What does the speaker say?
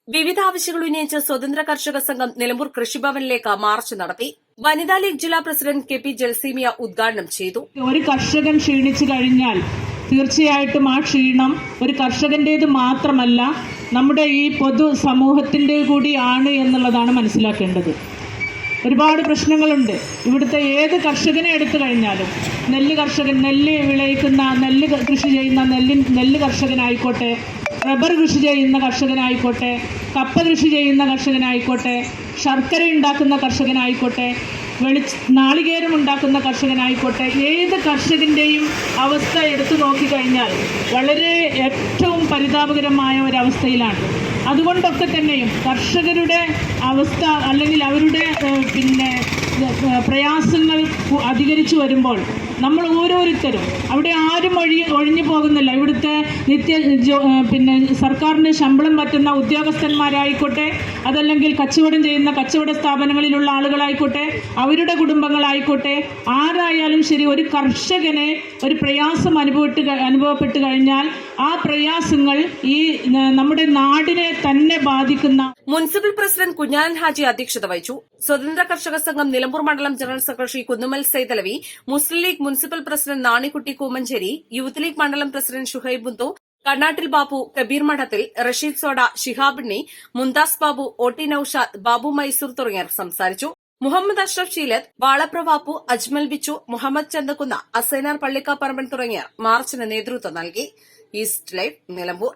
വിവിധ ആവശ്യങ്ങൾ ഉന്നയിച്ച് സ്വതന്ത്ര കർഷക സംഘം നിലമ്പൂർ കൃഷിഭവനിലേക്ക് മാർച്ച് നടത്തി. വനിതാ ലീഗ് ജില്ലാ പ്രസിഡന്റ് കെ പി ജൽസീമിയ ഉദ്ഘാടനം ചെയ്തു. ഒരു കർഷകൻ ക്ഷീണിച്ചു കഴിഞ്ഞാൽ തീർച്ചയായിട്ടും ആ ക്ഷീണം ഒരു കർഷകന്റേത് മാത്രമല്ല, നമ്മുടെ ഈ പൊതു സമൂഹത്തിന്റെ കൂടിയാണ് എന്നുള്ളതാണ് മനസ്സിലാക്കേണ്ടത്. ഒരുപാട് പ്രശ്നങ്ങളുണ്ട്. ഇവിടുത്തെ ഏത് കർഷകനെ എടുത്തു കഴിഞ്ഞാലും, നെല്ല് വിളയിക്കുന്ന നെല്ല് കൃഷി ചെയ്യുന്ന നെല്ല് കർഷകനായിക്കോട്ടെ, റബ്ബർ കൃഷി ചെയ്യുന്ന കർഷകനായിക്കോട്ടെ, കപ്പ കൃഷി ചെയ്യുന്ന കർഷകനായിക്കോട്ടെ, ശർക്കര ഉണ്ടാക്കുന്ന കർഷകനായിക്കോട്ടെ, നാളികേരം ഉണ്ടാക്കുന്ന കർഷകനായിക്കോട്ടെ, ഏത് കർഷകന്റെയും അവസ്ഥ എടുത്തു നോക്കിക്കഴിഞ്ഞാൽ വളരെ ഏറ്റവും പരിതാപകരമായ ഒരവസ്ഥയിലാണ്. അതുകൊണ്ടൊക്കെ തന്നെയും കർഷകരുടെ അവസ്ഥ അല്ലെങ്കിൽ അവരുടെ പ്രയാസങ്ങൾ അധികരിച്ചു വരുമ്പോൾ നമ്മൾ ഓരോരുത്തരും അവിടെ ആരും ഒഴിഞ്ഞു പോകുന്നില്ല. ഇവിടുത്തെ സർക്കാരിന് ശമ്പളം പറ്റുന്ന ഉദ്യോഗസ്ഥന്മാരായിക്കോട്ടെ, അതല്ലെങ്കിൽ കച്ചവടം ചെയ്യുന്ന കച്ചവട സ്ഥാപനങ്ങളിലുള്ള ആളുകളായിക്കോട്ടെ, അവരുടെ കുടുംബങ്ങളായിക്കോട്ടെ, ആരായാലും ശരി, ഒരു കർഷകനെ ഒരു പ്രയാസം അനുഭവപ്പെട്ട് കഴിഞ്ഞാൽ ആ പ്രയാസങ്ങൾ ഈ നമ്മുടെ നാടിനെ തന്നെ ബാധിക്കുന്ന. മുനിസിപ്പൽ പ്രസിഡന്റ് കുഞ്ഞാലൻ ഹാജി അധ്യക്ഷത വഹിച്ചു. സ്വതന്ത്ര കർഷക സംഘം നിലമ്പൂർ മണ്ഡലം general secretary Kunnumal Saithalavi, Muslim League municipal president Nanikutty Koomancheri, Youth League മണ്ഡലം president Shuhaib Munthu, Kannattil Babu, Kabeer Madathil, Rasheed soda, Shihabinni, Mumtaz Babu, O T. Naushad, Babu Mysore തുടങ്ങിയവർ സംസാരിച്ചു. മുഹമ്മദ് അഷ്റഫ് ഷീലത്ത്, വാളപ്രവാപ്പു, അജ്മൽ ബിച്ചു, മുഹമ്മദ് ചന്തക്കുന്ന, അസൈനാർ പള്ളിക്കാപ്പറമ്പൻ തുടങ്ങിയവർ മാർച്ചിന് നേതൃത്വം നൽകി. East live Nilambur.